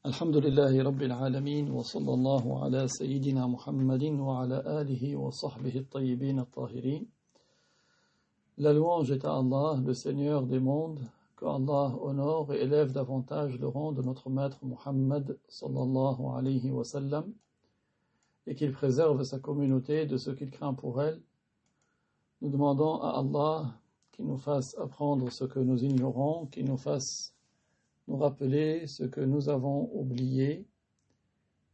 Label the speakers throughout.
Speaker 1: الحمد لله رب العالمين وصلى الله على سيدنا محمد وعلى آله وصحبه الطيبين الطاهرين. La louange est à Allah, le Seigneur des mondes, que Allah honore et élève davantage le rang de notre maître Muhammad sallallahu alayhi wa sallam, et qu'il préserve sa communauté de ce qu'il craint pour elle. Nous demandons à Allah qu'il nous fasse apprendre ce que nous ignorons, qu'il nous fasse nous rappeler ce que nous avons oublié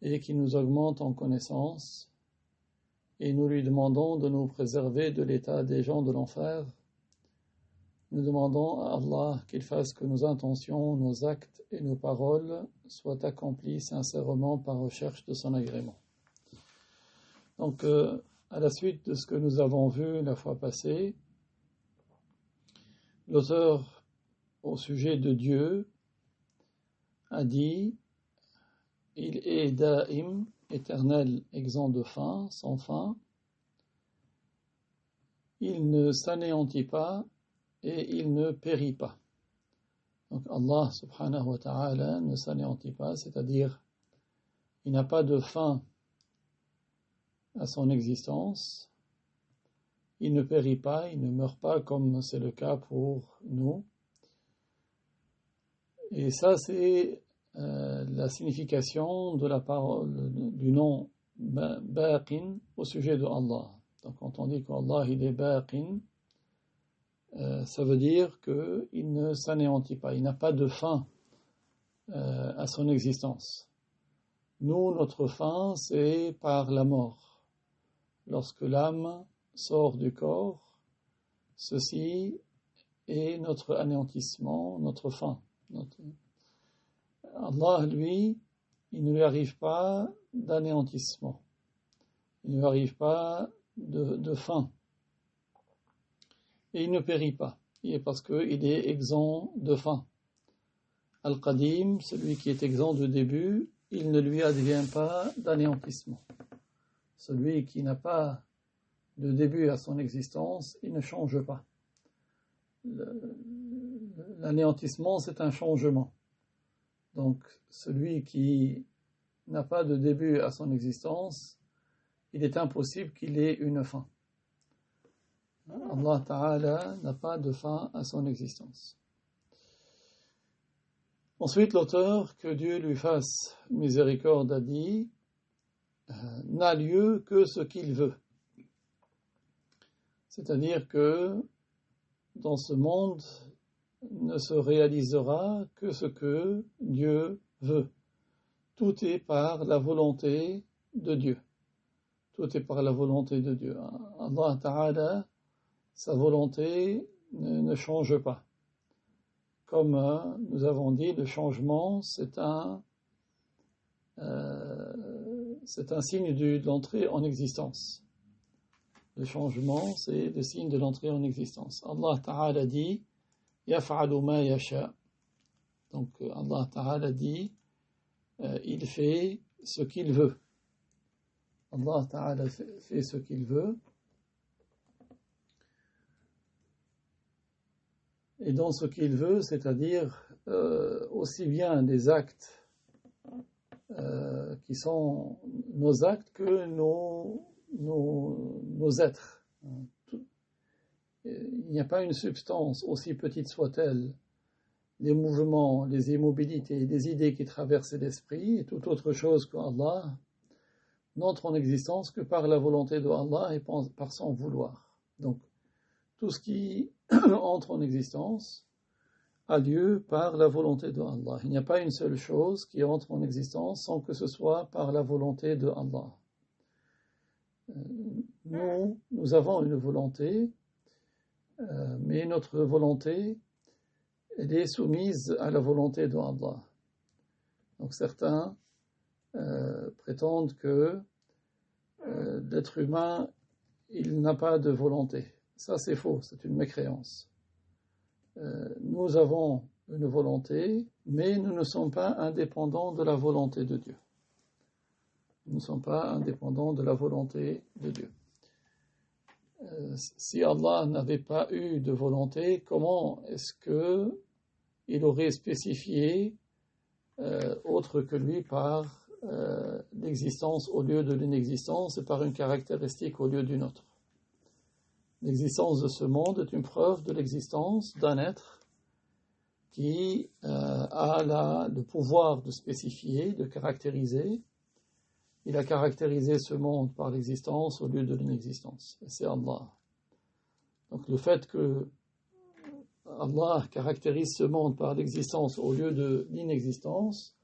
Speaker 1: et qui nous augmente en connaissance, et nous lui demandons de nous préserver de l'état des gens de l'enfer. Nous demandons à Allah qu'il fasse que nos intentions, nos actes et nos paroles soient accomplis sincèrement par recherche de son agrément. Donc, à la suite de ce que nous avons vu la fois passée, l'auteur au sujet de Dieu a dit: il est da'im, éternel, exempt de fin, sans fin. Il ne s'anéantit pas et il ne périt pas. Donc Allah subhanahu wa ta'ala ne s'anéantit pas, c'est-à-dire il n'a pas de fin à son existence. Il ne périt pas, il ne meurt pas comme c'est le cas pour nous. Et ça, c'est la signification de la parole du nom Baqin au sujet de Allah. Donc quand on dit qu'Allah il est Baqin, ça veut dire qu'il ne s'anéantit pas, il n'a pas de fin à son existence. Nous, notre fin, c'est par la mort. Lorsque l'âme sort du corps, ceci est notre anéantissement, notre fin. Allah, lui, il ne lui arrive pas d'anéantissement. Il ne lui arrive pas de fin. Et il ne périt pas. Et parce qu'il est exempt de fin. Al-Qadim, celui qui est exempt de début, il ne lui advient pas d'anéantissement. Celui qui n'a pas de début à son existence, il ne change pas. L'anéantissement, c'est un changement. Donc, celui qui n'a pas de début à son existence, il est impossible qu'il ait une fin. Allah Ta'ala n'a pas de fin à son existence. Ensuite, l'auteur, que Dieu lui fasse miséricorde, a dit: n'a lieu que ce qu'il veut. C'est-à-dire que dans ce monde, ne se réalisera que ce que Dieu veut. Tout est par la volonté de Dieu. Tout est par la volonté de Dieu. Allah Ta'ala, sa volonté ne change pas. Comme nous avons dit, le changement, c'est un signe de l'entrée en existence. Le changement, c'est le signe de l'entrée en existence. Allah Ta'ala dit: yaf'alu ma yasha. Donc Allah Ta'ala dit il fait ce qu'il veut. Allah Ta'ala fait ce qu'il veut. Et dans ce qu'il veut, c'est-à-dire aussi bien des actes qui sont nos actes que nos êtres. Il n'y a pas une substance, aussi petite soit-elle, les mouvements, les immobilités, les idées qui traversent l'esprit et toute autre chose que Allah n'entre en existence que par la volonté de Allah et par son vouloir. Donc, tout ce qui entre en existence a lieu par la volonté de Allah. Il n'y a pas une seule chose qui entre en existence sans que ce soit par la volonté de Allah. Nous avons une volonté, mais notre volonté, elle est soumise à la volonté de Allah. Donc certains prétendent que l'être humain, il n'a pas de volonté. Ça, c'est faux, c'est une mécréance. Nous avons une volonté, mais nous ne sommes pas indépendants de la volonté de Dieu. Nous ne sommes pas indépendants de la volonté de Dieu. Si Allah n'avait pas eu de volonté, comment est-ce qu'il aurait spécifié autre que lui par l'existence au lieu de l'inexistence et par une caractéristique au lieu d'une autre. L'existence de ce monde est une preuve de l'existence d'un être qui a le pouvoir de spécifier, de caractériser. Il a caractérisé ce monde par l'existence au lieu de l'inexistence. Et c'est Allah. Donc le fait que Allah caractérise ce monde par l'existence au lieu de l'inexistence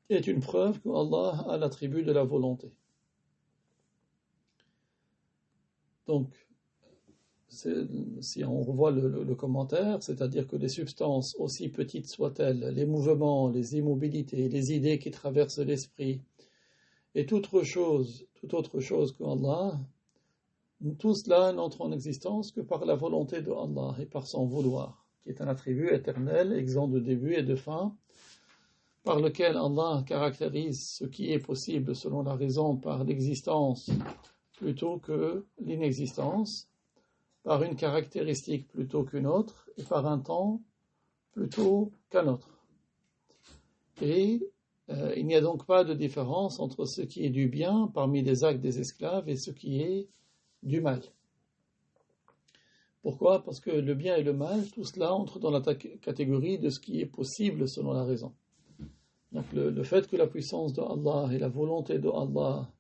Speaker 1: est une preuve qu'Allah a l'attribut de la volonté. Donc, si on revoit le commentaire, c'est-à-dire que les substances, aussi petites soient-elles, les mouvements, les immobilités, les idées qui traversent l'esprit, et toute autre chose qu'Allah, tout cela n'entre en existence que par la volonté de Allah et par son vouloir, qui est un attribut éternel, exempt de début et de fin, par lequel Allah caractérise ce qui est possible selon la raison par l'existence plutôt que l'inexistence, par une caractéristique plutôt qu'une autre, et par un temps plutôt qu'un autre. Et il n'y a donc pas de différence entre ce qui est du bien parmi les actes des esclaves et ce qui est du mal. Pourquoi ? Parce que le bien et le mal, tout cela entre dans la catégorie de ce qui est possible selon la raison. Donc le fait que la puissance de Allah et la volonté de Allah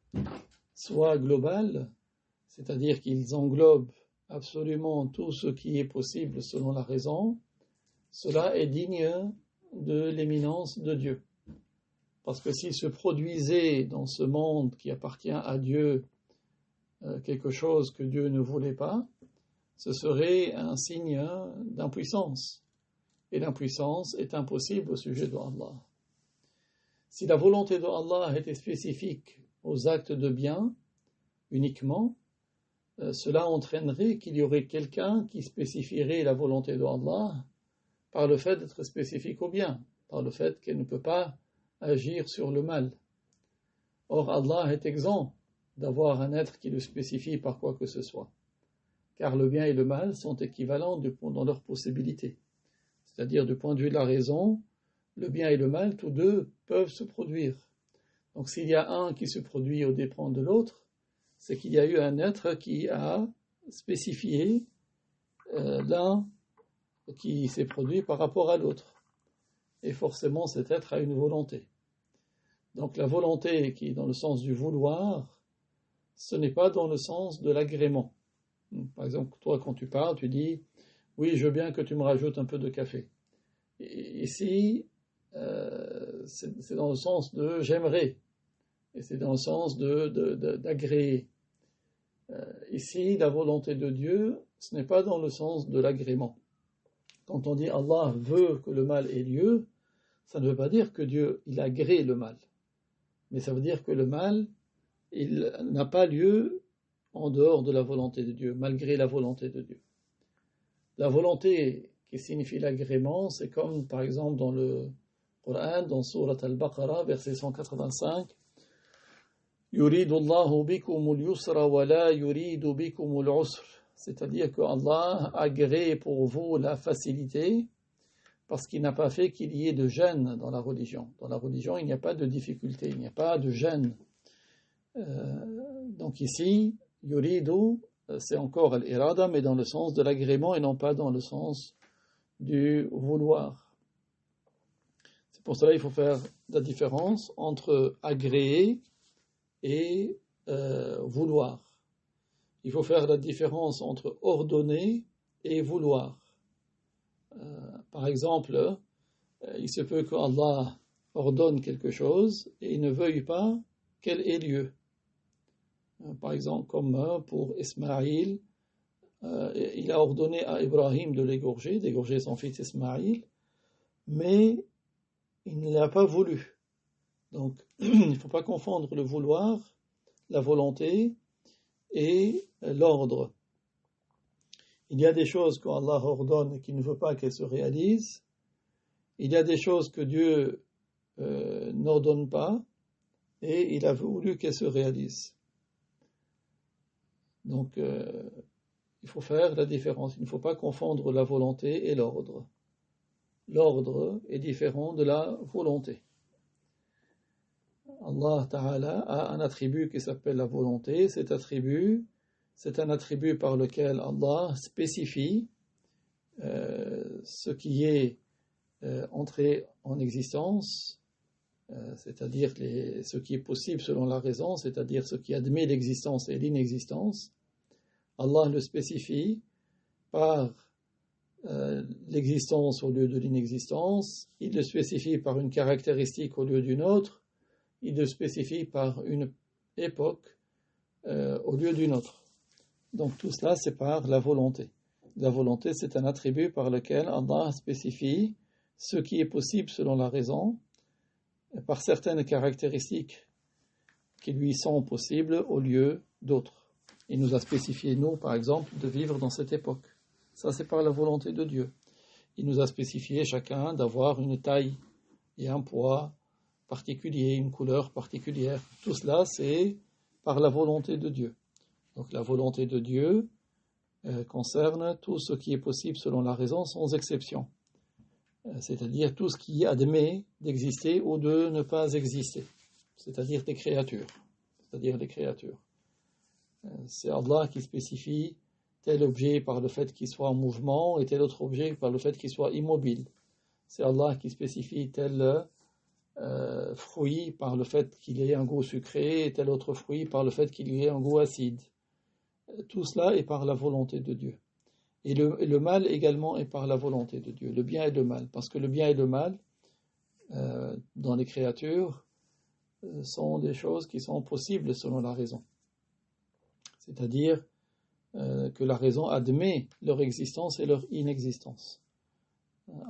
Speaker 1: soient globales, c'est-à-dire qu'ils englobent absolument tout ce qui est possible selon la raison, cela est digne de l'éminence de Dieu. Parce que s'il se produisait dans ce monde qui appartient à Dieu quelque chose que Dieu ne voulait pas, ce serait un signe d'impuissance. Et l'impuissance est impossible au sujet de Allah. Si la volonté de Allah était spécifique aux actes de bien uniquement, cela entraînerait qu'il y aurait quelqu'un qui spécifierait la volonté de Allah par le fait d'être spécifique au bien, par le fait qu'elle ne peut pas agir sur le mal. Or, Allah est exempt d'avoir un être qui le spécifie par quoi que ce soit, car le bien et le mal sont équivalents dans leur possibilité. C'est-à-dire, du point de vue de la raison, le bien et le mal, tous deux, peuvent se produire. Donc, s'il y a un qui se produit aux dépens de l'autre, c'est qu'il y a eu un être qui a spécifié l'un qui s'est produit par rapport à l'autre. Et forcément, cet être a une volonté. Donc, la volonté qui est dans le sens du vouloir, ce n'est pas dans le sens de l'agrément. Par exemple, toi, quand tu parles, tu dis « Oui, je veux bien que tu me rajoutes un peu de café ». Ici, c'est dans le sens de « j'aimerais ». Et c'est dans le sens d'agréer. Ici, la volonté de Dieu, ce n'est pas dans le sens de l'agrément. Quand on dit Allah veut que le mal ait lieu, ça ne veut pas dire que Dieu, il agrée le mal. Mais ça veut dire que le mal, il n'a pas lieu en dehors de la volonté de Dieu, malgré la volonté de Dieu. La volonté qui signifie l'agrément, c'est comme par exemple dans le Coran, dans Surat Al-Baqarah, verset 185, يريد الله بكم اليسر ولا يريد بكم العسر. C'est-à-dire que Allah agrée pour vous la facilité parce qu'il n'a pas fait qu'il y ait de gêne dans la religion. Dans la religion, il n'y a pas de difficulté, il n'y a pas de gêne. Donc ici, yuridu, c'est encore al-irada, mais dans le sens de l'agrément et non pas dans le sens du vouloir. C'est pour cela qu'il faut faire la différence entre agréer et vouloir. Il faut faire la différence entre ordonner et vouloir. Par exemple, il se peut qu'Allah ordonne quelque chose et il ne veuille pas qu'elle ait lieu. Par exemple, comme pour Ismaïl, il a ordonné à Ibrahim de d'égorger son fils Ismaïl, mais il ne l'a pas voulu. Donc, il ne faut pas confondre le vouloir, la volonté et l'ordre. Il y a des choses qu'Allah ordonne et qu'il ne veut pas qu'elles se réalisent. Il y a des choses que Dieu n'ordonne pas et il a voulu qu'elles se réalisent. Donc, il faut faire la différence. Il ne faut pas confondre la volonté et l'ordre. l'ordre est différent de la volonté. Allah Ta'ala a un attribut qui s'appelle la volonté. Cet attribut, c'est un attribut par lequel Allah spécifie ce qui est entré en existence, c'est-à-dire ce qui est possible selon la raison, c'est-à-dire ce qui admet l'existence et l'inexistence. Allah le spécifie par l'existence au lieu de l'inexistence, il le spécifie par une caractéristique au lieu d'une autre, il le spécifie par une époque au lieu d'une autre. Donc tout cela, c'est par la volonté. La volonté, c'est un attribut par lequel Allah spécifie ce qui est possible selon la raison, par certaines caractéristiques qui lui sont possibles au lieu d'autres. Il nous a spécifié, nous, par exemple, de vivre dans cette époque. Ça, c'est par la volonté de Dieu. Il nous a spécifié chacun d'avoir une taille et un poids particulier, une couleur particulière. Tout cela, c'est par la volonté de Dieu. Donc la volonté de Dieu concerne tout ce qui est possible selon la raison, sans exception. C'est-à-dire tout ce qui admet d'exister ou de ne pas exister. C'est-à-dire des créatures. C'est Allah qui spécifie tel objet par le fait qu'il soit en mouvement et tel autre objet par le fait qu'il soit immobile. C'est Allah qui spécifie tel fruit par le fait qu'il ait un goût sucré et tel autre fruit par le fait qu'il ait un goût acide. Tout cela est par la volonté de Dieu. Et le mal également est par la volonté de Dieu, le bien et le mal. Parce que le bien et le mal, dans les créatures, sont des choses qui sont possibles selon la raison. C'est-à-dire que la raison admet leur existence et leur inexistence.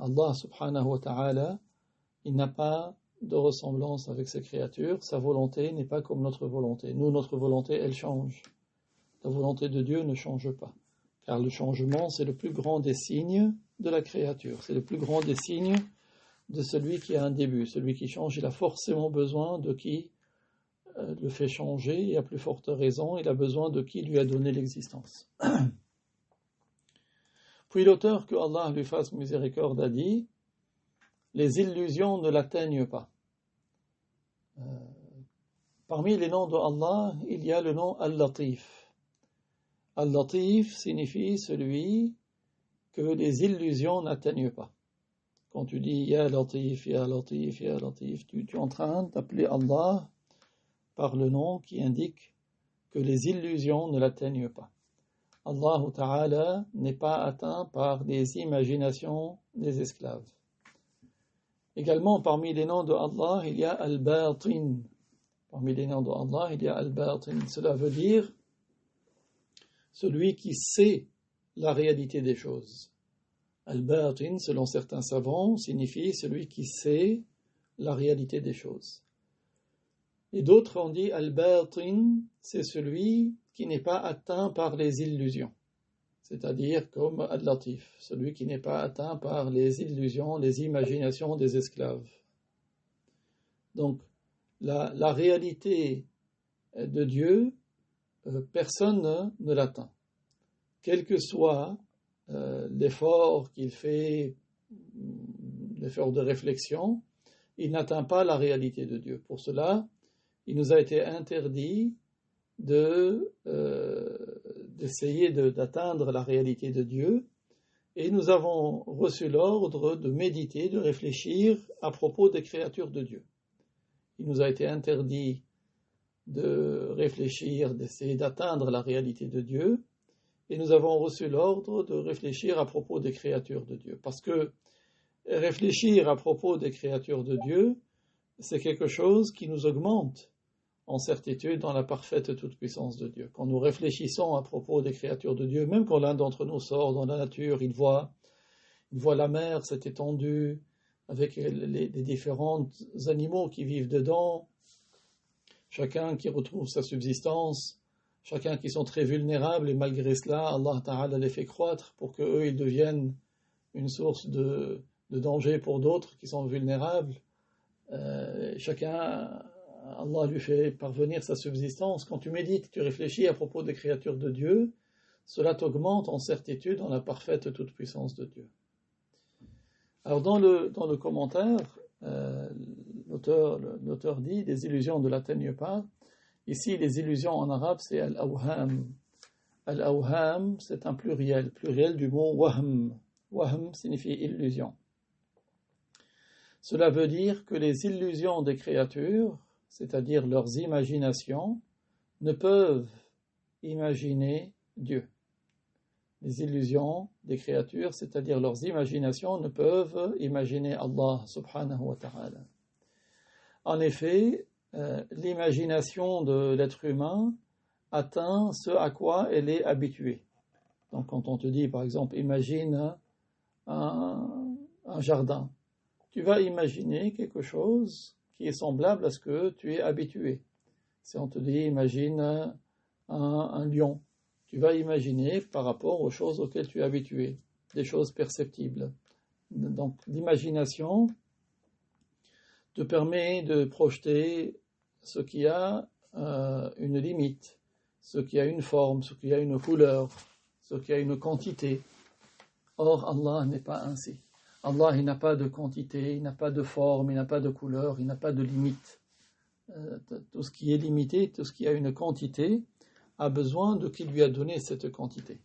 Speaker 1: Allah subhanahu wa ta'ala, il n'a pas de ressemblance avec ses créatures, sa volonté n'est pas comme notre volonté. Nous, notre volonté, elle change. La volonté de Dieu ne change pas. Car le changement, c'est le plus grand des signes de la créature. C'est le plus grand des signes de celui qui a un début. Celui qui change, il a forcément besoin de qui le fait changer, et à plus forte raison, il a besoin de qui lui a donné l'existence. Puis l'auteur, que Allah lui fasse miséricorde, a dit « Les illusions ne l'atteignent pas ». Parmi les noms de Allah, il y a le nom Al-Latif. Al-Latif signifie celui que les illusions n'atteignent pas. Quand tu dis Ya Latif, Ya Latif, Ya Latif, tu es en train d'appeler Allah par le nom qui indique que les illusions ne l'atteignent pas. Allah Ta'ala n'est pas atteint par les imaginations des esclaves. Également, parmi les noms de Allah, il y a Al-Batin. Parmi les noms de Allah, il y a Al-Batin. Cela veut dire celui qui sait la réalité des choses. Al-Batin, selon certains savants, signifie celui qui sait la réalité des choses. Et d'autres ont dit Al-Batin, c'est celui qui n'est pas atteint par les illusions. C'est-à-dire comme Al-Latif, celui qui n'est pas atteint par les illusions, les imaginations des esclaves. Donc, la réalité de Dieu, personne ne l'atteint. Quel que soit l'effort qu'il fait, l'effort de réflexion, il n'atteint pas la réalité de Dieu. Pour cela, il nous a été interdit d'essayer d'atteindre la réalité de Dieu, et nous avons reçu l'ordre de méditer, de réfléchir à propos des créatures de Dieu. Il nous a été interdit de réfléchir, d'essayer d'atteindre la réalité de Dieu, et nous avons reçu l'ordre de réfléchir à propos des créatures de Dieu. Parce que réfléchir à propos des créatures de Dieu, c'est quelque chose qui nous augmente en certitude dans la parfaite toute-puissance de Dieu. Quand nous réfléchissons à propos des créatures de Dieu, même quand l'un d'entre nous sort dans la nature, il voit la mer, cette étendue, avec les différents animaux qui vivent dedans, chacun qui retrouve sa subsistance, chacun qui sont très vulnérables, et malgré cela, Allah Ta'ala les fait croître pour qu'eux, ils deviennent une source de danger pour d'autres qui sont vulnérables. Chacun, Allah lui fait parvenir sa subsistance. Quand tu médites, tu réfléchis à propos des créatures de Dieu, cela t'augmente en certitude dans la parfaite toute-puissance de Dieu. Alors dans le commentaire, l'auteur dit les illusions ne l'atteignent pas. Ici, les illusions en arabe, c'est al-awham. Al-awham, c'est un pluriel du mot wahm. Wahm signifie illusion. Cela veut dire que les illusions des créatures, c'est-à-dire leurs imaginations, ne peuvent imaginer Dieu. Les illusions des créatures, c'est-à-dire leurs imaginations, ne peuvent imaginer Allah subhanahu wa ta'ala. En effet, l'imagination de l'être humain atteint ce à quoi elle est habituée. Donc quand on te dit, par exemple, imagine un jardin, tu vas imaginer quelque chose qui est semblable à ce que tu es habitué. Si on te dit, imagine un lion, tu vas imaginer par rapport aux choses auxquelles tu es habitué, des choses perceptibles. Donc l'imagination te permet de projeter ce qui a une limite, ce qui a une forme, ce qui a une couleur, ce qui a une quantité. Or, Allah n'est pas ainsi. Allah, il n'a pas de quantité, il n'a pas de forme, il n'a pas de couleur, il n'a pas de limite. Tout ce qui est limité, tout ce qui a une quantité, a besoin de qui lui a donné cette quantité.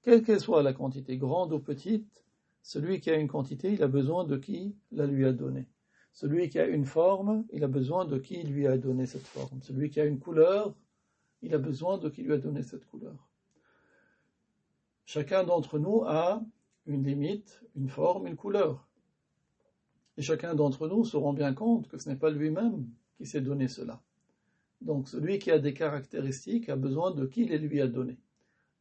Speaker 1: Quelle qu'elle soit la quantité, grande ou petite, celui qui a une quantité, il a besoin de qui la lui a donnée. Celui qui a une forme, il a besoin de qui lui a donné cette forme. Celui qui a une couleur, il a besoin de qui lui a donné cette couleur. Chacun d'entre nous a une limite, une forme, une couleur. Et chacun d'entre nous se rend bien compte que ce n'est pas lui-même qui s'est donné cela. Donc celui qui a des caractéristiques a besoin de qui les lui a données.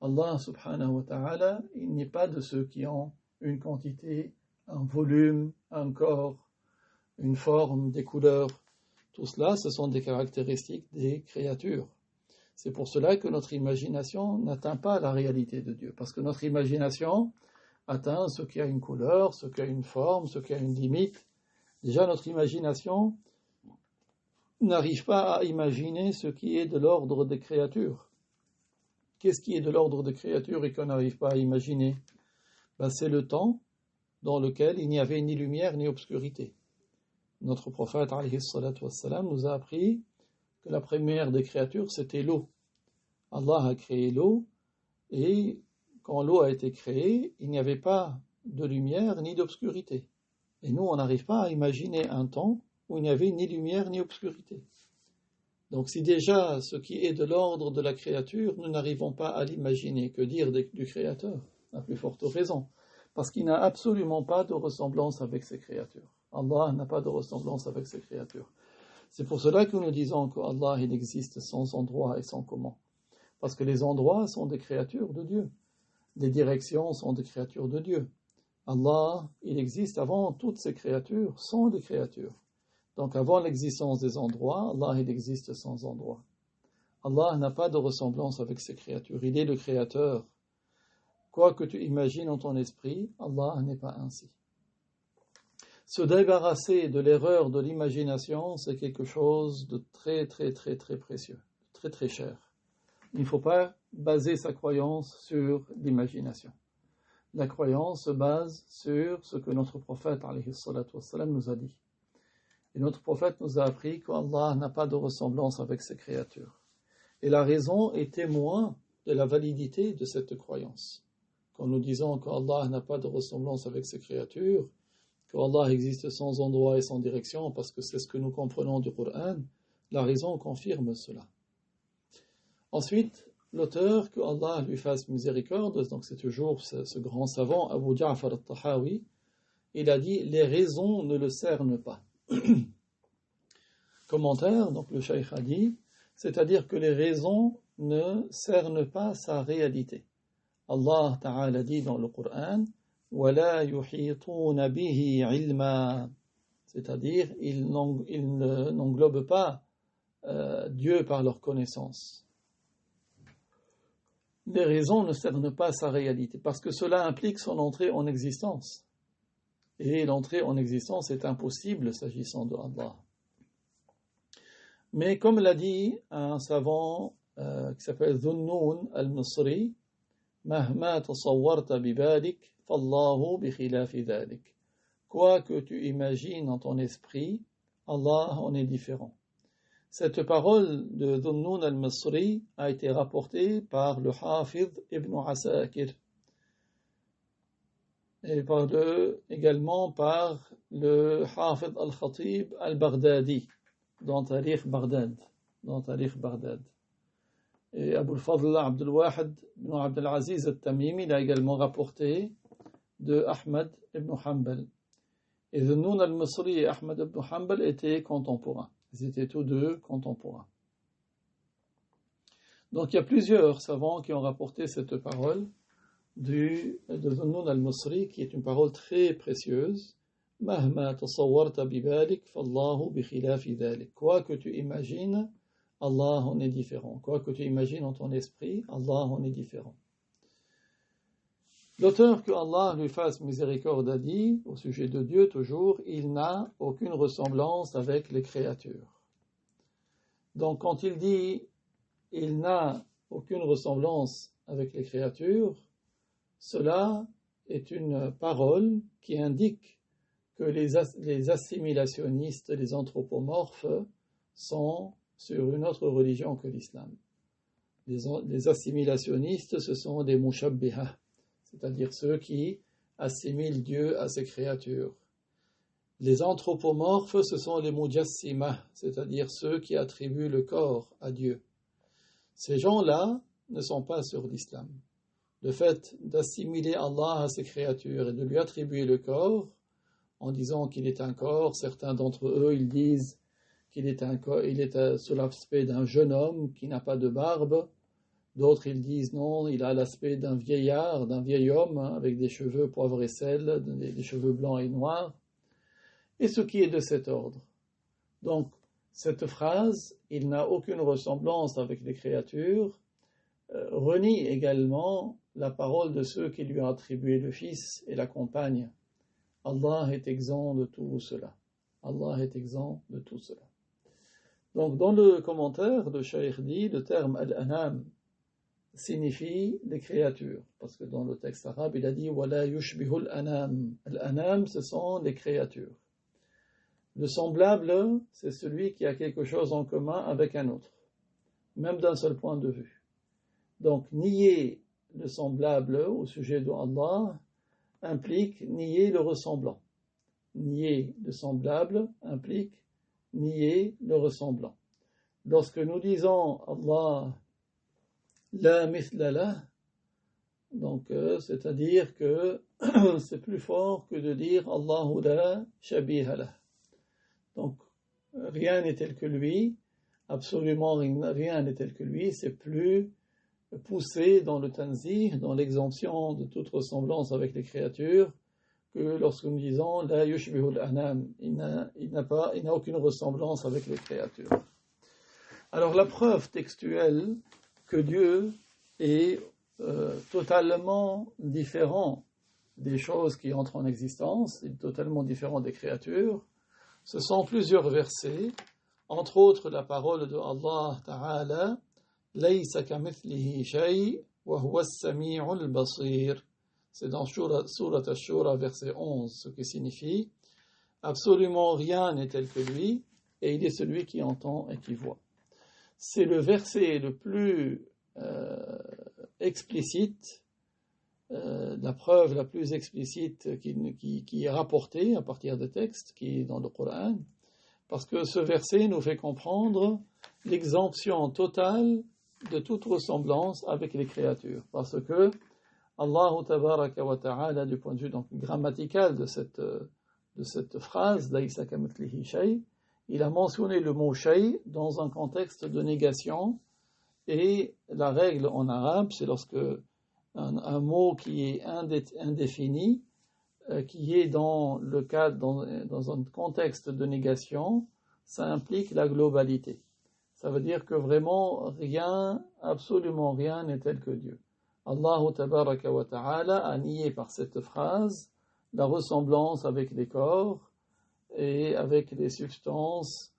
Speaker 1: Allah subhanahu wa ta'ala, il n'est pas de ceux qui ont une quantité, un volume, un corps, une forme, des couleurs. Tout cela, ce sont des caractéristiques des créatures. C'est pour cela que notre imagination n'atteint pas la réalité de Dieu. Parce que notre imagination atteint ce qui a une couleur, ce qui a une forme, ce qui a une limite. Déjà, notre imagination n'arrive pas à imaginer ce qui est de l'ordre des créatures. Qu'est-ce qui est de l'ordre des créatures et qu'on n'arrive pas à imaginer? C'est le temps dans lequel il n'y avait ni lumière ni obscurité. Notre prophète alayhi salatu wassalam, nous a appris que la première des créatures, c'était l'eau. Allah a créé l'eau, et quand l'eau a été créée, il n'y avait pas de lumière ni d'obscurité. Et nous, on n'arrive pas à imaginer un temps où il n'y avait ni lumière ni obscurité. Donc si déjà ce qui est de l'ordre de la créature, nous n'arrivons pas à l'imaginer, que dire du Créateur? À plus forte raison, parce qu'il n'a absolument pas de ressemblance avec ses créatures. Allah n'a pas de ressemblance avec ses créatures. C'est pour cela que nous disons qu'Allah, il existe sans endroit et sans comment. Parce que les endroits sont des créatures de Dieu. Les directions sont des créatures de Dieu. Allah, il existe avant toutes ces créatures, sont des créatures. Donc avant l'existence des endroits, Allah, il existe sans endroit. Allah n'a pas de ressemblance avec ses créatures. Il est le créateur. Quoi que tu imagines en ton esprit, Allah n'est pas ainsi. Se débarrasser de l'erreur de l'imagination, c'est quelque chose de très, très, très, très précieux, très, très cher. Il ne faut pas baser sa croyance sur l'imagination. La croyance se base sur ce que notre prophète, alayhi salatu wassalam, nous a dit. Et notre prophète nous a appris qu'Allah n'a pas de ressemblance avec ses créatures. Et la raison est témoin de la validité de cette croyance. Quand nous disons qu'Allah n'a pas de ressemblance avec ses créatures, qu'Allah existe sans endroit et sans direction, parce que c'est ce que nous comprenons du Coran, la raison confirme cela. Ensuite, l'auteur, que Allah lui fasse miséricorde, donc c'est toujours ce grand savant, Abu Ja'far al-Tahawi, il a dit « Les raisons ne le cernent pas ». Commentaire, donc le cheikh a dit, c'est-à-dire que les raisons ne cernent pas sa réalité. Allah Ta'ala dit dans le Coran « وَلَا يُحِيطُونَ بِهِ عِلْمًا » c'est-à-dire, ils n'englobent pas Dieu par leur connaissance. Les raisons ne cernent pas sa réalité, parce que cela implique son entrée en existence. Et l'entrée en existence est impossible s'agissant de Allah. Mais comme l'a dit un savant qui s'appelle Dhunnun al-Misri, مهما تصورت ببالك فالله بخلاف ذلك. quoi que tu imagines dans ton esprit, Allah en est différent. Cette parole de Dhunnun al-Misri a été rapportée par le Hafidh ibn Asakir et également par le Hafidh al-Khatib al-Baghdadi dans Tarikh Baghdad. Et Abu al-Fadl Abdul Wahid ibn Abdul Aziz al-Tamimi l'a également rapporté de Ahmad ibn Hanbal. Et Dhunnun al-Misri et Ahmad ibn Hanbal étaient contemporains. Ils étaient tous deux contemporains. Donc il y a plusieurs savants qui ont rapporté cette parole de Dhunnun al-Misri, qui est une parole très précieuse. Mahma tasawwarta bibalik, fallahu bi khilafi dhalik. Quoi que tu imagines, Allah en est différent. Quoi que tu imagines en ton esprit, Allah en est différent. L'auteur, que Allah lui fasse miséricorde, a dit, au sujet de Dieu toujours, il n'a aucune ressemblance avec les créatures. Donc quand il dit, il n'a aucune ressemblance avec les créatures, cela est une parole qui indique que les assimilationnistes, les anthropomorphes, sont sur une autre religion que l'islam. Les assimilationnistes, ce sont des mushabbihah, c'est-à-dire ceux qui assimilent Dieu à ses créatures. Les anthropomorphes, ce sont les mujassimah, c'est-à-dire ceux qui attribuent le corps à Dieu. Ces gens-là ne sont pas sur l'islam. Le fait d'assimiler Allah à ses créatures et de lui attribuer le corps, en disant qu'il est un corps, certains d'entre eux, ils disent qu'il est un corps, il est sous l'aspect d'un jeune homme qui n'a pas de barbe. D'autres, ils disent non, il a l'aspect d'un vieillard, d'un vieil homme, avec des cheveux poivre et sel, des cheveux blancs et noirs, et ce qui est de cet ordre. Donc, cette phrase, il n'a aucune ressemblance avec les créatures, renie également la parole de ceux qui lui ont attribué le Fils et la compagne. Allah est exempt de tout cela. Allah est exempt de tout cela. Donc, dans le commentaire de Shaykh dit, le terme al-anam signifie les créatures, parce que dans le texte arabe, il a dit wala yushbihu al-anam. Al-anam, ce sont les créatures. Le semblable, c'est celui qui a quelque chose en commun avec un autre, même d'un seul point de vue. Donc, nier le semblable au sujet de Allah implique nier le ressemblant. Nier le semblable implique nier le ressemblant. Lorsque nous disons Allah la mithla lah, donc c'est-à-dire que c'est plus fort que de dire Allahu la shabiha lah. Donc rien n'est tel que lui, absolument rien n'est tel que lui, c'est plus poussé dans le tanzih, dans l'exemption de toute ressemblance avec les créatures, que lorsque nous disons la yushbihu al-anam, il n'a aucune ressemblance avec les créatures. Alors la preuve textuelle que Dieu est totalement différent des choses qui entrent en existence, il est totalement différent des créatures, ce sont plusieurs versets, entre autres la parole de Allah Ta'ala, Laysa kamithlihi shay wa huwa as-sami'ul basir. C'est dans Surat Ash-Shura, verset 11, ce qui signifie absolument rien n'est tel que lui, et il est celui qui entend et qui voit. C'est le verset le plus explicite, la preuve la plus explicite qui est rapportée à partir des textes qui est dans le Coran, parce que ce verset nous fait comprendre l'exemption totale de toute ressemblance avec les créatures, parce que Allah tabaraka wa ta'ala, du point de vue donc grammatical de cette phrase, Laysa kamithlihi shay, il a mentionné le mot shay dans un contexte de négation, et la règle en arabe, c'est lorsque un mot qui est indéfini, qui est dans un contexte de négation, ça implique la globalité. Ça veut dire que vraiment rien, absolument rien n'est tel que Dieu. Allah tabaraka wa ta'ala a nié par cette phrase la ressemblance avec les corps et avec les substances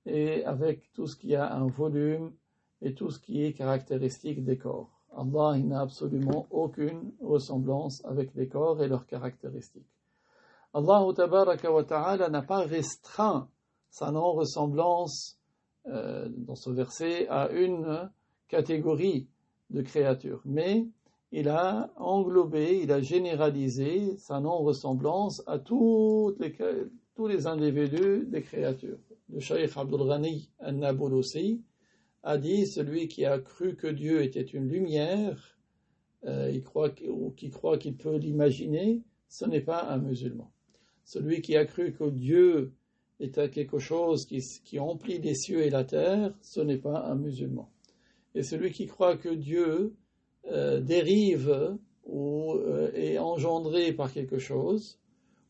Speaker 1: et avec tout ce qui a un volume et tout ce qui est caractéristique des corps. Allah n'a absolument aucune ressemblance avec les corps et leurs caractéristiques. Allah tabaraka wa ta'ala n'a pas restreint sa non-ressemblance dans ce verset à une catégorie de créatures, mais il a englobé, il a généralisé sa non-ressemblance à tous les individus des créatures. Le Cheikh Abdul Ghani al-Nabulusi a dit: celui qui a cru que Dieu était une lumière, qui croit qu'il peut l'imaginer, ce n'est pas un musulman. Celui qui a cru que Dieu était quelque chose qui emplit les cieux et la terre, ce n'est pas un musulman. Et celui qui croit que Dieu dérive ou est engendré par quelque chose,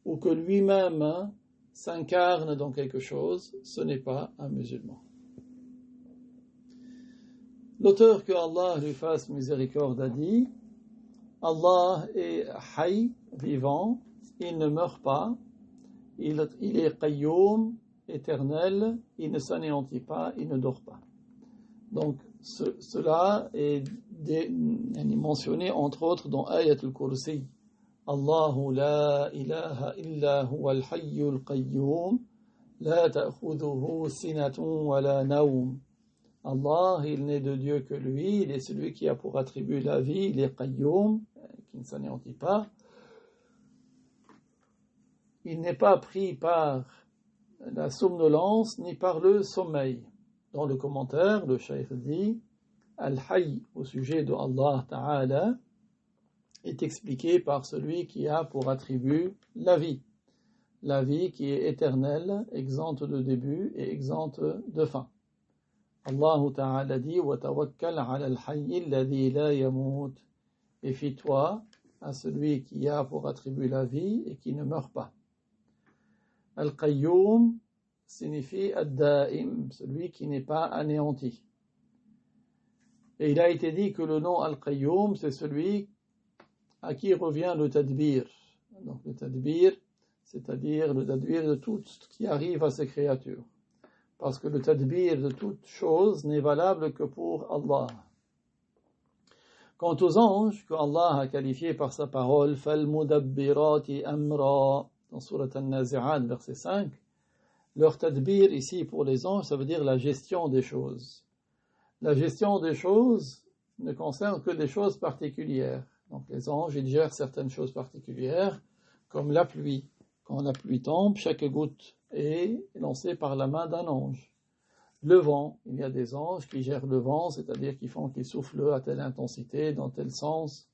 Speaker 1: ou que lui-même s'incarne dans quelque chose, ce n'est pas un musulman. L'auteur, que Allah lui fasse miséricorde, a dit: Allah est Hayy, vivant, il ne meurt pas, il est Qayyum, éternel, il ne s'anéantit pas, il ne dort pas. Donc cela est mentionné entre autres dans Ayat al-Kursi. Allahu la ilaha illa huwa al-hayyul qayyum, la ta'khudhuhu sinatun wa la nawm. Allah, il n'est de Dieu que lui, il est celui qui a pour attribut la vie, il est Qayyum, qui ne s'anéantit pas. Il n'est pas pris par la somnolence ni par le sommeil. Dans le commentaire, le Cheikh dit: Al-Hayy, au sujet de Allah Ta'ala, est expliqué par celui qui a pour attribut la vie qui est éternelle, exempte de début et exempte de fin. Allah Ta'ala dit: Wa tawakkal 'ala al-hayy alladhi la yamut. Et fie-toi à celui qui a pour attribut la vie et qui ne meurt pas. Al-Qayyum signifie Ad-Da'im, celui qui n'est pas anéanti. Et il a été dit que le nom Al-Qayyum, c'est celui à qui revient le tadbir. Donc le tadbir, c'est-à-dire le tadbir de tout ce qui arrive à ces créatures. Parce que le tadbir de toute chose n'est valable que pour Allah. Quant aux anges, que Allah a qualifiés par sa parole, فَالْمُدَبِّرَاتِ أَمْرًا, dans Surat An-Nazi'at, verset 5, leur tadbir ici pour les anges, ça veut dire la gestion des choses. La gestion des choses ne concerne que des choses particulières. Donc les anges, ils gèrent certaines choses particulières, comme la pluie. Quand la pluie tombe, chaque goutte est lancée par la main d'un ange. Le vent, il y a des anges qui gèrent le vent, c'est-à-dire qu'ils soufflent à telle intensité, dans tel sens.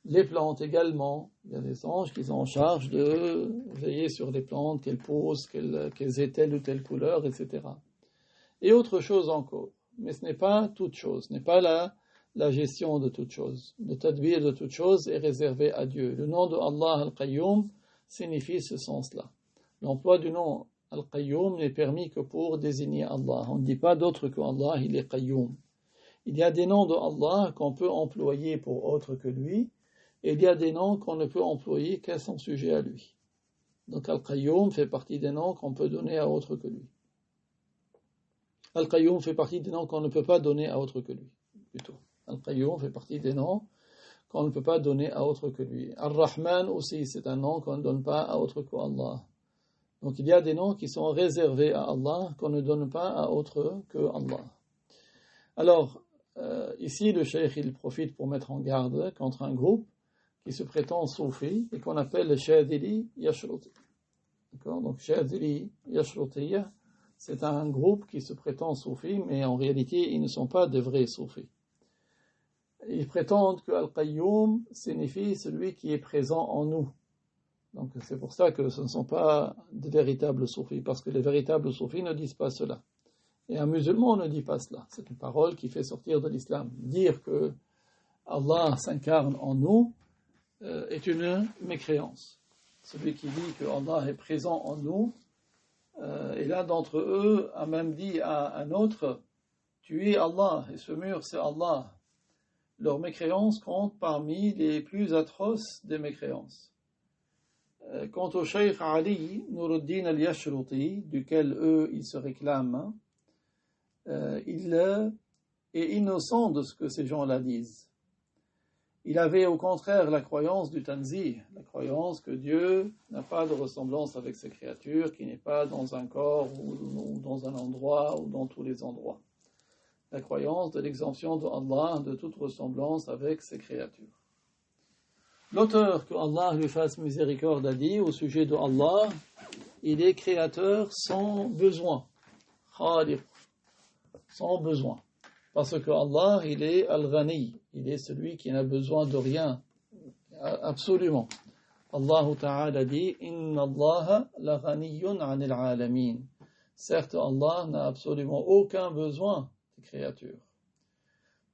Speaker 1: Les plantes également, il y a des anges qui sont en charge de veiller sur les plantes, qu'elles poussent, qu'elles aient telle ou telle couleur, etc. Et autre chose encore. Mais ce n'est pas toute chose, ce n'est pas la gestion de toute chose. Le tadbir de toute chose est réservé à Dieu. Le nom de Allah Al-Qayyum signifie ce sens-là. L'emploi du nom Al-Qayyum n'est permis que pour désigner Allah. On ne dit pas d'autre que Allah, il est Qayyum. Il y a des noms de Allah qu'on peut employer pour autre que lui, et il y a des noms qu'on ne peut employer qu'à son sujet à lui. Donc Al-Qayyum fait partie des noms qu'on peut donner à autre que lui. Al-Qayyum fait partie des noms qu'on ne peut pas donner à autre que lui, plutôt. Al-Qayyum fait partie des noms qu'on ne peut pas donner à autre que lui. Ar-Rahman aussi, c'est un nom qu'on ne donne pas à autre qu'Allah. Donc il y a des noms qui sont réservés à Allah, qu'on ne donne pas à autre que Allah. Alors, ici, le cheikh, il profite pour mettre en garde contre un groupe qui se prétend soufi et qu'on appelle le Shadili Yashruti. D'accord? Donc, Shadili Yashruti, c'est un groupe qui se prétend soufi, mais en réalité, ils ne sont pas de vrais soufis. Ils prétendent que Al-Qayyum signifie celui qui est présent en nous. Donc, c'est pour ça que ce ne sont pas de véritables soufis, parce que les véritables soufis ne disent pas cela. Et un musulman ne dit pas cela. C'est une parole qui fait sortir de l'islam. Dire que Allah s'incarne en nous est une mécréance. Celui qui dit que Allah est présent en nous, et l'un d'entre eux a même dit à un autre: tu es Allah, et ce mur c'est Allah. Leur mécréance compte parmi les plus atroces des mécréances. Quant au Cheikh Ali Nuruddin al-Yashruti, duquel eux ils se réclament, il est innocent de ce que ces gens-là disent. Il avait au contraire la croyance du tanzih, la croyance que Dieu n'a pas de ressemblance avec ses créatures, qu'il n'est pas dans un corps ou dans un endroit ou dans tous les endroits. La croyance de l'exemption de Allah de toute ressemblance avec ses créatures. L'auteur, que Allah lui fasse miséricorde, a dit au sujet de Allah, il est créateur sans besoin, khaliq, sans besoin. Parce que Allah, il est al-Ghani, il est celui qui n'a besoin de rien, absolument. Allah Ta'ala dit, Inna Allah la ghaniyyun 'anil 'alamin. Certes, Allah n'a absolument aucun besoin des créatures.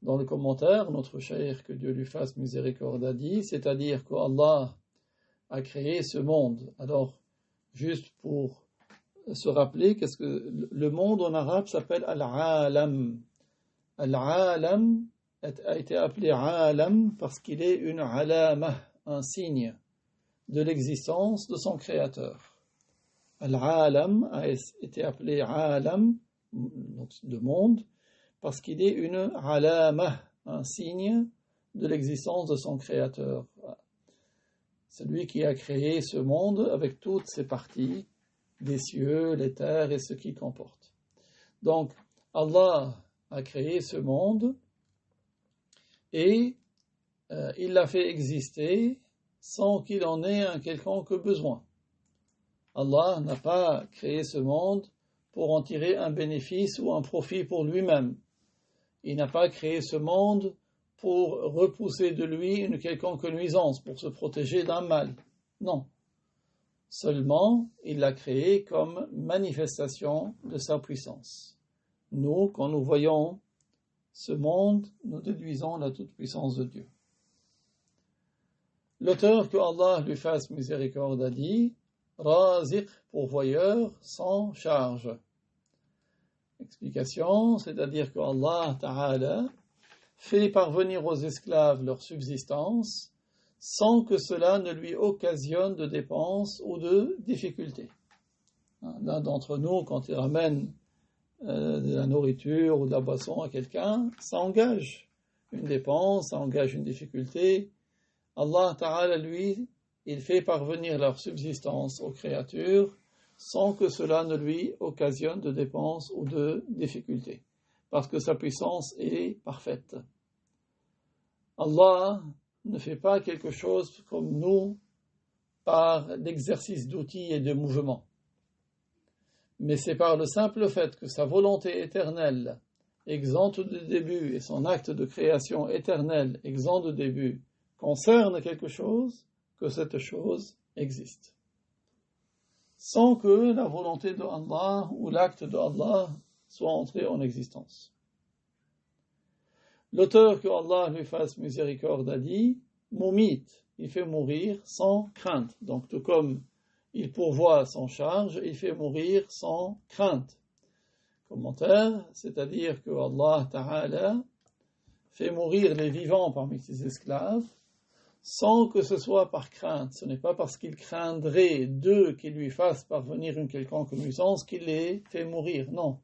Speaker 1: Dans le commentaire, notre cheikh, que Dieu lui fasse miséricorde, a dit, c'est-à-dire qu'Allah a créé ce monde. Alors, juste pour se rappeler, qu'est-ce que le monde en arabe s'appelle al-alam. Al-alam a été appelé alam parce qu'il est une alama, un signe de l'existence de son créateur. Al-alam a été appelé alam, donc le monde, parce qu'il est une alama, un signe de l'existence de son créateur. C'est lui qui a créé ce monde avec toutes ses parties, les cieux, les terres et ce qu'il comporte. Donc, Allah a créé ce monde et il l'a fait exister sans qu'il en ait un quelconque besoin. Allah n'a pas créé ce monde pour en tirer un bénéfice ou un profit pour lui-même. Il n'a pas créé ce monde pour repousser de lui une quelconque nuisance, pour se protéger d'un mal. Non. Seulement, il l'a créé comme manifestation de sa puissance. Nous, quand nous voyons ce monde, nous déduisons la toute-puissance de Dieu. L'auteur, que Allah lui fasse miséricorde, a dit « Raziq, pourvoyeur, sans charge ». Explication, c'est-à-dire que Allah Ta'ala fait parvenir aux esclaves leur subsistance sans que cela ne lui occasionne de dépenses ou de difficultés. L'un d'entre nous, quand il ramène de la nourriture ou de la boisson à quelqu'un, ça engage une dépense, ça engage une difficulté. Allah Ta'ala, lui, il fait parvenir leur subsistance aux créatures sans que cela ne lui occasionne de dépenses ou de difficultés, parce que sa puissance est parfaite. Allah ne fait pas quelque chose comme nous par l'exercice d'outils et de mouvements, mais c'est par le simple fait que sa volonté éternelle, exempte de début, et son acte de création éternel, exempt de début, concerne quelque chose, que cette chose existe. Sans que la volonté de Allah ou l'acte de Allah soit entré en existence. L'auteur, que Allah lui fasse miséricorde, a dit « Mumit », il fait mourir sans crainte. Donc tout comme il pourvoit sans charge, il fait mourir sans crainte. Commentaire, c'est-à-dire que Allah Ta'ala fait mourir les vivants parmi ses esclaves, sans que ce soit par crainte. Ce n'est pas parce qu'il craindrait d'eux qu'ils lui fassent parvenir une quelconque nuisance qu'il les fait mourir, non.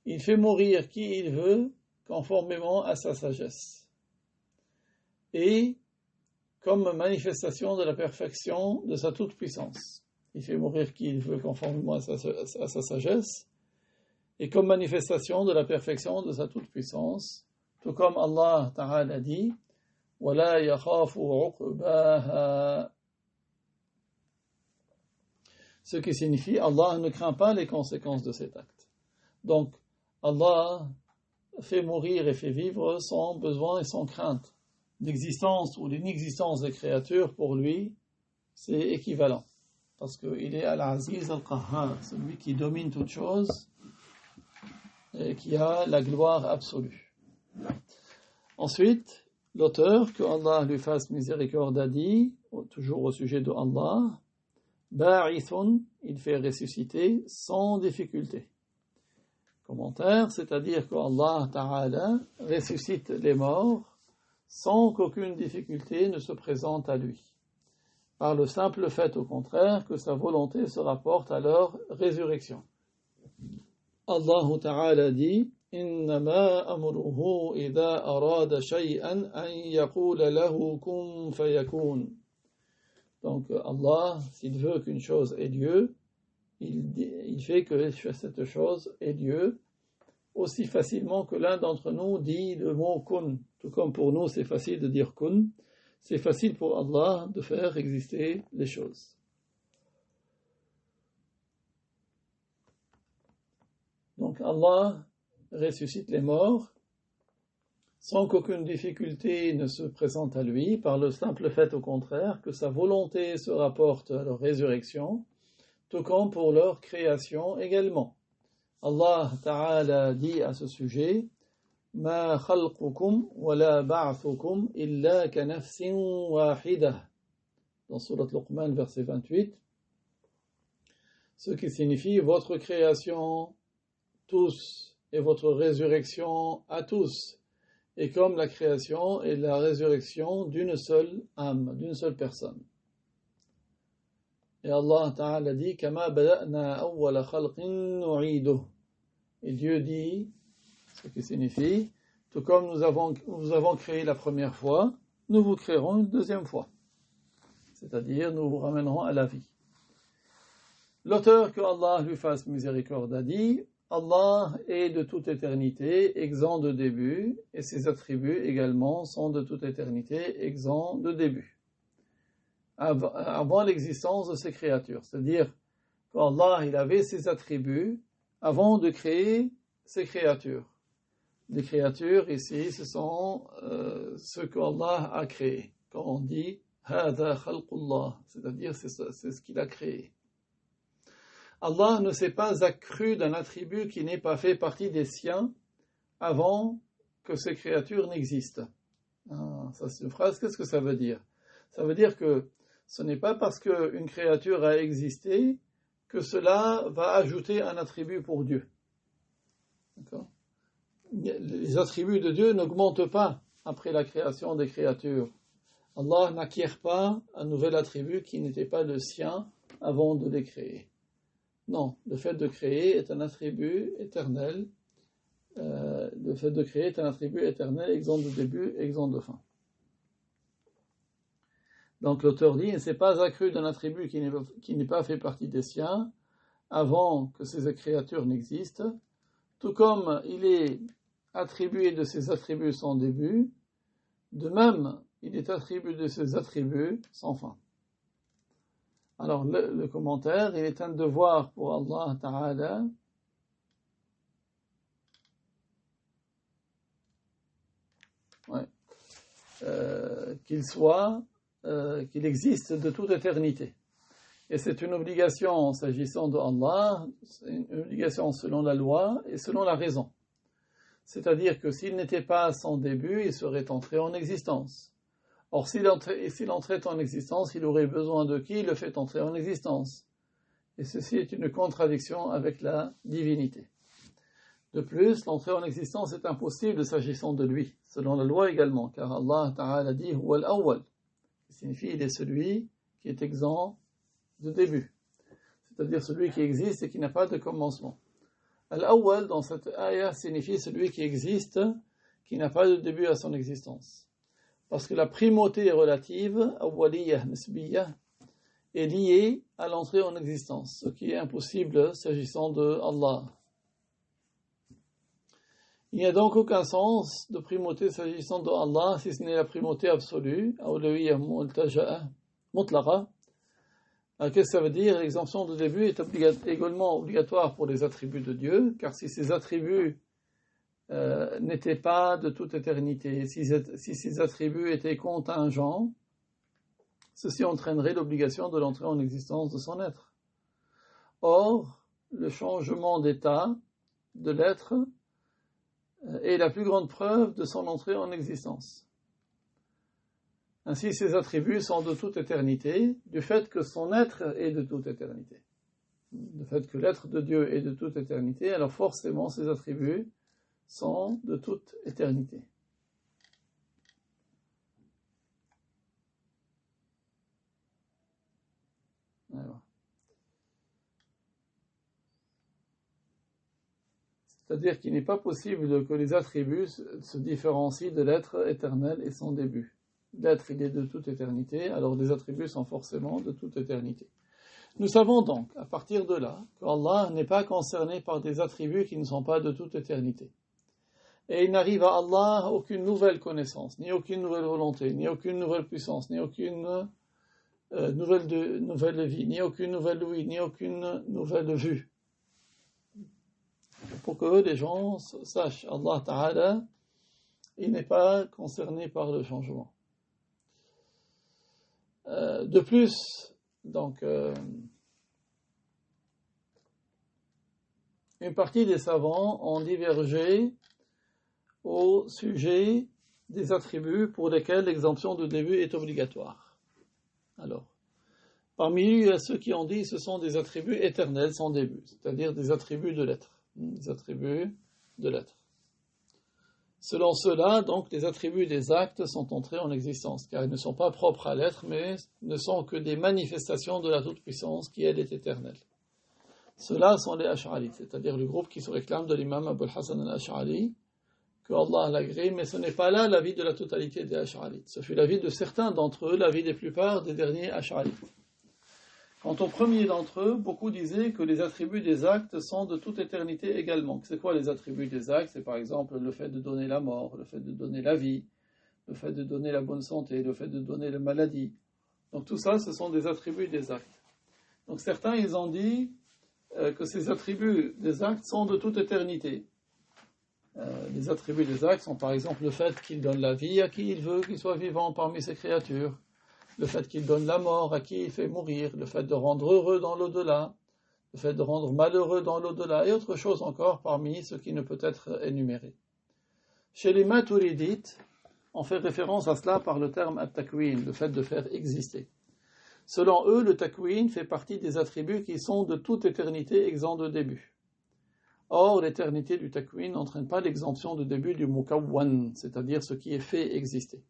Speaker 1: Il fait mourir qui il veut, conformément à sa sagesse. Et comme manifestation de la perfection de sa toute-puissance. Il fait mourir qui il veut, conformément à sa sagesse, et comme manifestation de la perfection de sa toute-puissance, tout comme Allah Ta'ala dit, وَلَا يَخَافُ عُقْبَاهَا. Ce qui signifie, Allah ne craint pas les conséquences de cet acte. Donc, Allah fait mourir et fait vivre sans besoin et sans crainte. L'existence ou l'inexistence des créatures, pour lui, c'est équivalent. Parce qu'il est Al-Aziz Al-Qahhar, celui qui domine toute chose et qui a la gloire absolue. Ensuite, l'auteur, que Allah lui fasse miséricorde, a dit, toujours au sujet de Allah, Ba'ithun, il fait ressusciter sans difficulté. Commentaire, c'est-à-dire que Allah Ta'ala ressuscite les morts sans qu'aucune difficulté ne se présente à lui. Par le simple fait, au contraire, que sa volonté se rapporte à leur résurrection. Allah Ta'ala dit, إنما أمره إذا أراد شيئا أن يقول له كن فيكون. Donc Allah, s'il veut qu'une chose ait lieu, il fait que cette chose ait lieu aussi facilement que l'un d'entre nous dit le mot kun. Tout comme pour nous c'est facile de dire kun, c'est facile pour Allah de faire exister les choses. Donc Allah ressuscite les morts sans qu'aucune difficulté ne se présente à lui, par le simple fait au contraire que sa volonté se rapporte à leur résurrection, tout comme pour leur création également. Allah Ta'ala dit à ce sujet Ma khalqukum wa la ba'thukum illa ka nafsin wahidah dans Surat Luqman verset 28, ce qui signifie votre création tous et votre résurrection à tous, et comme la création et la résurrection d'une seule âme, d'une seule personne. Et Allah Ta'ala dit Kama bada'na awwala khalqin nu'iduh. Et Dieu dit, ce qui signifie, tout comme nous avons créé la première fois, nous vous créerons une deuxième fois. C'est-à-dire, nous vous ramènerons à la vie. L'auteur, que Allah lui fasse miséricorde, a dit Allah est de toute éternité, exempt de début, et ses attributs également sont de toute éternité, exempts de début. Avant l'existence de ces créatures. C'est-à-dire qu'Allah, il avait ses attributs avant de créer ces créatures. Les créatures, ici, ce sont ce qu'Allah a créé. Quand on dit « Hada khalqullah », c'est-à-dire c'est ce qu'il a créé. Allah ne s'est pas accru d'un attribut qui n'ait pas fait partie des siens avant que ces créatures n'existent. Ça c'est une phrase, qu'est-ce que ça veut dire? Ça veut dire que ce n'est pas parce qu'une créature a existé que cela va ajouter un attribut pour Dieu. D'accord? Les attributs de Dieu n'augmentent pas après la création des créatures. Allah n'acquiert pas un nouvel attribut qui n'était pas le sien avant de les créer. Non, le fait de créer est un attribut éternel. Le fait de créer est un attribut éternel, exempt de début, exempt de fin. Donc l'auteur dit, il ne s'est pas accru d'un attribut qui n'est pas fait partie des siens avant que ces créatures n'existent, tout comme il est attribué de ses attributs sans début, de même il est attribué de ses attributs sans fin. Alors le commentaire, il est un devoir pour Allah Ta'ala qu'il existe de toute éternité. Et c'est une obligation s'agissant de Allah, c'est une obligation selon la loi et selon la raison. C'est-à-dire que s'il n'était pas sans début, il serait entré en existence. Or, s'il entrait en existence, il aurait besoin de qui le fait entrer en existence. Et ceci est une contradiction avec la divinité. De plus, l'entrée en existence est impossible s'agissant de lui, selon la loi également, car Allah Ta'ala dit « Huwa al-awwal », qui signifie « il est celui qui est exempt de début », c'est-à-dire celui qui existe et qui n'a pas de commencement. Al-awwal, dans cette ayah, signifie celui qui existe, qui n'a pas de début à son existence. Parce que la primauté relative, awwaliyah nisbiyah, est liée à l'entrée en existence, ce qui est impossible s'agissant de Allah. Il n'y a donc aucun sens de primauté s'agissant de Allah, si ce n'est la primauté absolue, awwaliyah mutlaqa. Qu'est-ce que ça veut dire? L'exemption de début est également obligatoire pour les attributs de Dieu, car si ces attributs n'étaient pas de toute éternité, si ces attributs étaient contingents, ceci entraînerait l'obligation de l'entrée en existence de son être. Or, le changement d'état de l'être est la plus grande preuve de son entrée en existence. Ainsi, ces attributs sont de toute éternité, du fait que son être est de toute éternité. Du fait que l'être de Dieu est de toute éternité, alors forcément ces attributs sont de toute éternité. Alors. C'est-à-dire qu'il n'est pas possible que les attributs se différencient de l'être éternel et sans début. L'être, il est de toute éternité, alors les attributs sont forcément de toute éternité. Nous savons donc, à partir de là, qu'Allah n'est pas concerné par des attributs qui ne sont pas de toute éternité. Et il n'arrive à Allah aucune nouvelle connaissance, ni aucune nouvelle volonté, ni aucune nouvelle puissance, ni aucune nouvelle vie, ni aucune nouvelle ouïe, ni aucune nouvelle vue. Pour que les gens sachent, Allah Ta'ala, il n'est pas concerné par le changement. De plus, donc, une partie des savants ont divergé au sujet des attributs pour lesquels l'exemption de début est obligatoire. Alors, parmi eux, il y a ceux qui ont dit que ce sont des attributs éternels sans début, c'est-à-dire des attributs de l'être. Des attributs de l'être. Selon cela, donc, les attributs des actes sont entrés en existence, car ils ne sont pas propres à l'être, mais ne sont que des manifestations de la toute-puissance qui, elle, est éternelle. Ceux-là sont les Ash'arites, c'est-à-dire le groupe qui se réclame de l'imam Abul Hassan al-Ash'ari, que Allah l'agrée, mais ce n'est pas là l'avis de la totalité des Ash'arites. Ce fut l'avis de certains d'entre eux, l'avis des plupart des derniers Ash'arites. Quant au premier d'entre eux, beaucoup disaient que les attributs des actes sont de toute éternité également. C'est quoi les attributs des actes? C'est par exemple le fait de donner la mort, le fait de donner la vie, le fait de donner la bonne santé, le fait de donner la maladie. Donc tout ça, ce sont des attributs des actes. Donc certains, ils ont dit que ces attributs des actes sont de toute éternité. Les attributs des actes sont par exemple le fait qu'il donne la vie à qui il veut qu'il soit vivant parmi ses créatures, le fait qu'il donne la mort à qui il fait mourir, le fait de rendre heureux dans l'au-delà, le fait de rendre malheureux dans l'au-delà, et autre chose encore parmi ce qui ne peut être énuméré. Chez les Maturidites, on fait référence à cela par le terme at-takwin, le fait de faire exister. Selon eux, le takwin fait partie des attributs qui sont de toute éternité exempts de début. Or, l'éternité du takwin n'entraîne pas l'exemption de début du mukawwan, c'est-à-dire ce qui est fait exister.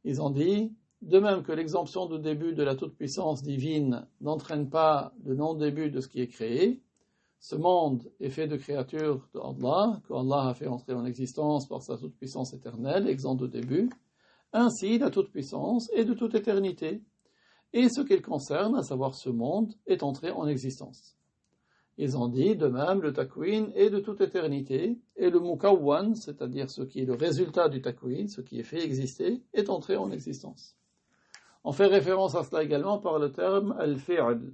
Speaker 1: Ils ont dit, de même que l'exemption de début de la toute-puissance divine n'entraîne pas le non-début de ce qui est créé, ce monde est fait de créatures de Allah, que Allah a fait entrer en existence par sa toute-puissance éternelle, exempt de début, ainsi la toute-puissance est de toute éternité, et ce qu'elle concerne, à savoir ce monde, est entré en existence. Ils ont dit, de même, le takwin est de toute éternité, et le mukawwan, c'est-à-dire ce qui est le résultat du takwin, ce qui est fait exister, est entré en existence. On fait référence à cela également par le terme al-fi'l.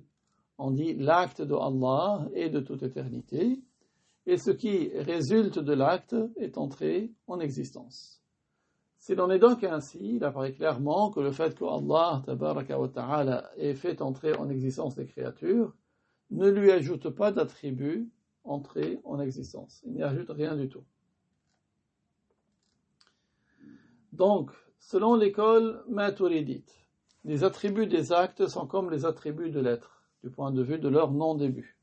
Speaker 1: On dit l'acte de Allah est de toute éternité, et ce qui résulte de l'acte est entré en existence. S'il en est donc ainsi, il apparaît clairement que le fait que Allah, tabaraka wa ta'ala, ait fait entrer en existence les créatures, ne lui ajoute pas d'attribut entré en existence. Il n'y ajoute rien du tout. Donc, selon l'école maturidite, les attributs des actes sont comme les attributs de l'être, du point de vue de leur non-début.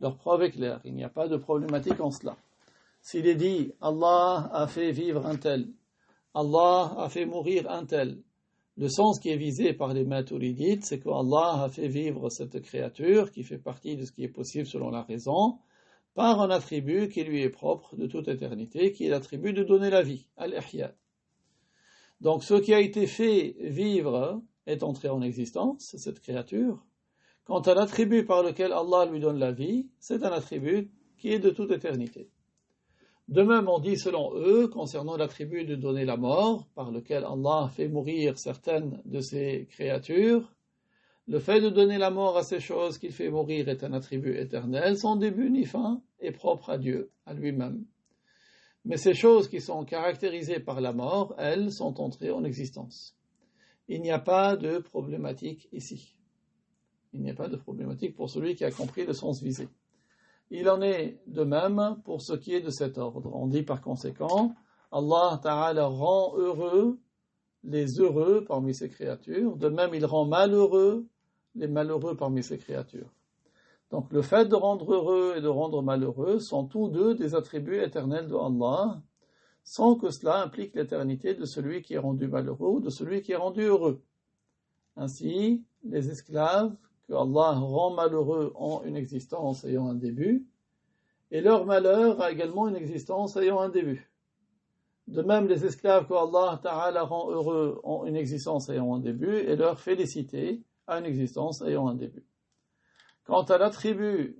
Speaker 1: Leur preuve est claire, il n'y a pas de problématique en cela. S'il est dit « Allah a fait vivre un tel »,« Allah a fait mourir un tel », le sens qui est visé par les maturidites, c'est que Allah a fait vivre cette créature, qui fait partie de ce qui est possible selon la raison, par un attribut qui lui est propre de toute éternité, qui est l'attribut de donner la vie, al-ihya. Donc ce qui a été fait vivre est entré en existence, c'est cette créature. Quant à l'attribut par lequel Allah lui donne la vie, c'est un attribut qui est de toute éternité. De même, on dit selon eux, concernant l'attribut de donner la mort, par lequel Allah fait mourir certaines de ses créatures, le fait de donner la mort à ces choses qu'il fait mourir est un attribut éternel, sans début ni fin, et propre à Dieu, à lui-même. Mais ces choses qui sont caractérisées par la mort, elles, sont entrées en existence. Il n'y a pas de problématique ici. Il n'y a pas de problématique pour celui qui a compris le sens visé. Il en est de même pour ce qui est de cet ordre. On dit par conséquent, Allah Ta'ala rend heureux les heureux parmi ses créatures, de même il rend malheureux les malheureux parmi ses créatures. Donc le fait de rendre heureux et de rendre malheureux sont tous deux des attributs éternels de Allah, sans que cela implique l'éternité de celui qui est rendu malheureux ou de celui qui est rendu heureux. Ainsi, les esclaves que Allah rend malheureux ont une existence ayant un début, Et leur malheur a également une existence ayant un début. De même, les esclaves que Allah Ta'ala rend heureux ont une existence ayant un début, et leur félicité a une existence ayant un début. Quant à l'attribut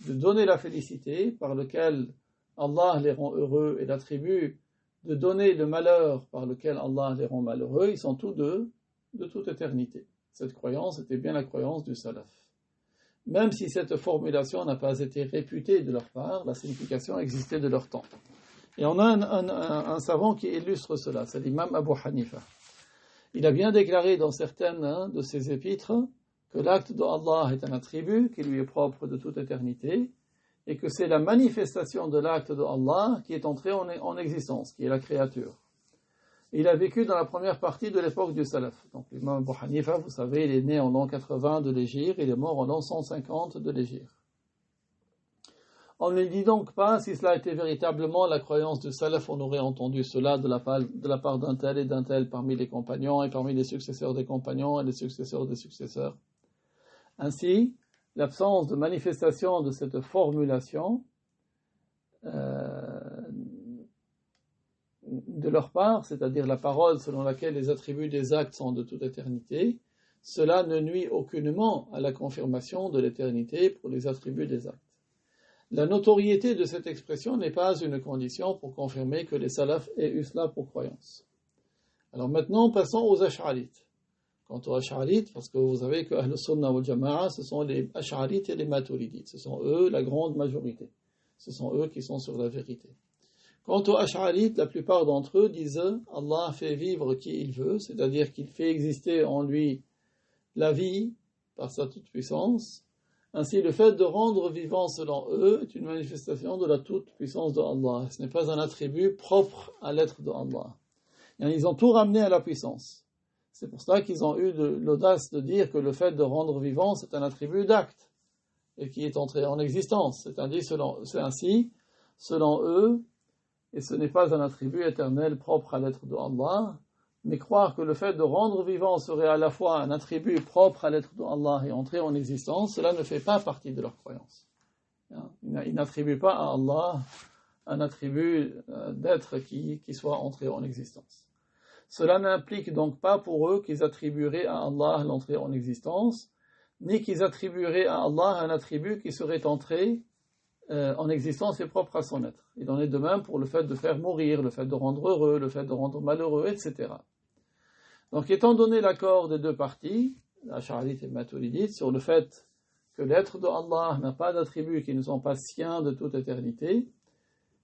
Speaker 1: de donner la félicité, par lequel Allah les rend heureux, et l'attribut de donner le malheur, par lequel Allah les rend malheureux, ils sont tous deux de toute éternité. Cette croyance était bien la croyance du salaf. Même si cette formulation n'a pas été réputée de leur part, la signification existait de leur temps. Et on a un savant qui illustre cela, c'est l'imam Abu Hanifa. Il a bien déclaré dans certaines de ses épîtres que l'acte d'Allah est un attribut qui lui est propre de toute éternité, et que c'est la manifestation de l'acte d'Allah qui est entrée en existence, qui est la créature. Il a vécu dans la première partie de l'époque du Salaf. Donc l'imam Abu Hanifa, vous savez, il est né en l'an 80 de l'Hégire, il est mort en l'an 150 de l'Hégire. On ne dit donc pas si cela était véritablement la croyance du Salaf, on aurait entendu cela de la part d'un tel et d'un tel parmi les compagnons et parmi les successeurs des compagnons et les successeurs des successeurs. Ainsi, l'absence de manifestation de cette formulation de leur part, c'est-à-dire la parole selon laquelle les attributs des actes sont de toute éternité, cela ne nuit aucunement à la confirmation de l'éternité pour les attributs des actes. La notoriété de cette expression n'est pas une condition pour confirmer que les salafs aient eu cela pour croyance. Alors maintenant, passons aux ash'arites. Quant aux ash'arites, parce que vous savez que Ahl Sunnah wal Jama'a, ce sont les ash'arites et les maturidites. Ce sont eux la grande majorité. Ce sont eux qui sont sur la vérité. Quant aux ash'arites, la plupart d'entre eux disent « Allah fait vivre qui il veut », c'est-à-dire qu'il fait exister en lui la vie par sa toute-puissance. Ainsi, le fait de rendre vivant selon eux est une manifestation de la toute-puissance de Allah. Ce n'est pas un attribut propre à l'être de Allah. Ils ont tout ramené à la puissance. C'est pour cela qu'ils ont eu l'audace de dire que le fait de rendre vivant, c'est un attribut d'acte et qui est entré en existence. C'est ainsi, selon eux, et ce n'est pas un attribut éternel propre à l'être de Allah, mais croire que le fait de rendre vivant serait à la fois un attribut propre à l'être de Allah et entrer en existence, cela ne fait pas partie de leur croyance. Ils n'attribuent pas à Allah un attribut d'être qui soit entré en existence. Cela n'implique donc pas pour eux qu'ils attribueraient à Allah l'entrée en existence, ni qu'ils attribueraient à Allah un attribut qui serait entré en existence et propre à son être. Il en est de même pour le fait de faire mourir, le fait de rendre heureux, le fait de rendre malheureux, etc. Donc, étant donné l'accord des deux parties, ash'arites et maturidites, sur le fait que l'être de Allah n'a pas d'attributs qui ne sont pas siens de toute éternité,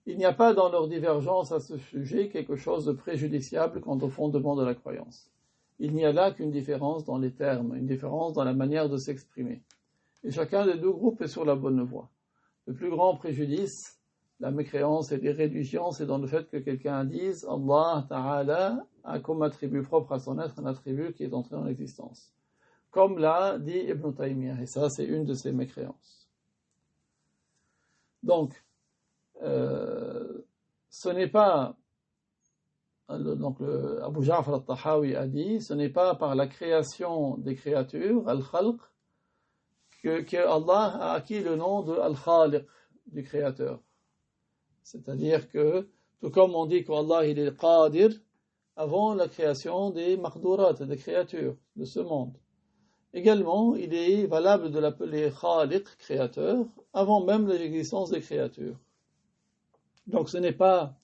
Speaker 1: il n'y a pas dans leur divergence à ce sujet quelque chose de préjudiciable quant au fondement de la croyance. Il n'y a là qu'une différence dans les termes, une différence dans la manière de s'exprimer. Et chacun des deux groupes est sur la bonne voie. Le plus grand préjudice, la mécréance et l'irréligion, c'est dans le fait que quelqu'un dise Allah Ta'ala a comme attribut propre à son être un attribut qui est entré en existence. Comme l'a dit Ibn Taymiyyah, et ça c'est une de ses mécréances. Donc, ce n'est pas, Abu Ja'far al-Tahawi a dit, ce n'est pas par la création des créatures, al-Khalq, que Allah a acquis le nom de Al-Khaliq, du créateur. C'est-à-dire que, tout comme on dit qu'Allah il est Qadir, avant la création des makhdurat, des créatures de ce monde. Également, il est valable de l'appeler Khaliq, créateur, avant même l'existence des créatures. Donc ce n'est pas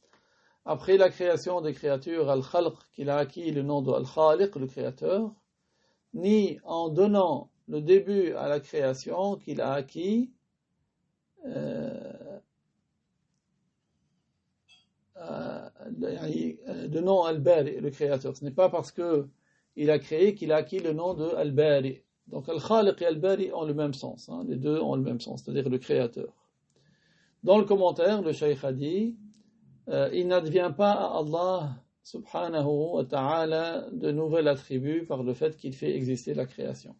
Speaker 1: après la création des créatures, Al-Khalq, qu'il a acquis le nom de Al-Khaliq, le créateur, ni en donnant le début à la création qu'il a acquis le nom Al-Bari, le créateur. Ce n'est pas parce qu'il a créé qu'il a acquis le nom de Al-Bari. Donc Al-Khaliq et Al-Bari ont le même sens, les deux ont le même sens, c'est-à-dire le créateur. Dans le commentaire, le Cheikh a dit il n'advient pas à Allah subhanahu wa ta'ala de nouvel attribut par le fait qu'il fait exister la création.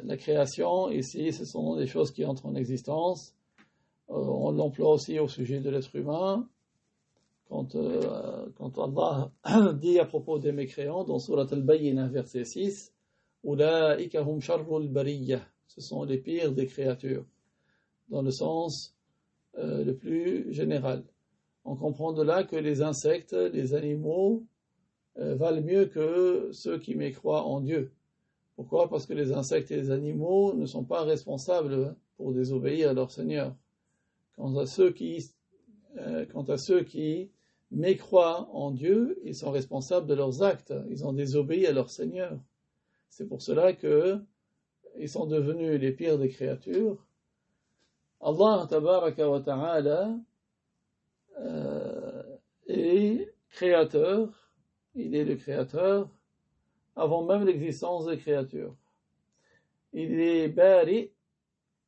Speaker 1: La création, ici, ce sont des choses qui entrent en existence. On l'emploie aussi au sujet de l'être humain. Quand Allah dit à propos des mécréants, dans Surat Al-Bayyinah, verset 6, « Ulaika hum sharrul bariyah » ce sont les pires des créatures. dans le sens le plus général. On comprend de là que les insectes, les animaux, valent mieux que ceux qui mécroient en Dieu. Pourquoi? Parce que les insectes et les animaux ne sont pas responsables pour désobéir à leur Seigneur. Quant à ceux qui mécroient en Dieu, ils sont responsables de leurs actes. Ils ont désobéi à leur Seigneur. C'est pour cela qu'ils sont devenus les pires des créatures. Allah tabaraka wa ta'ala est créateur. Il est le créateur avant même l'existence des créatures. Il est bari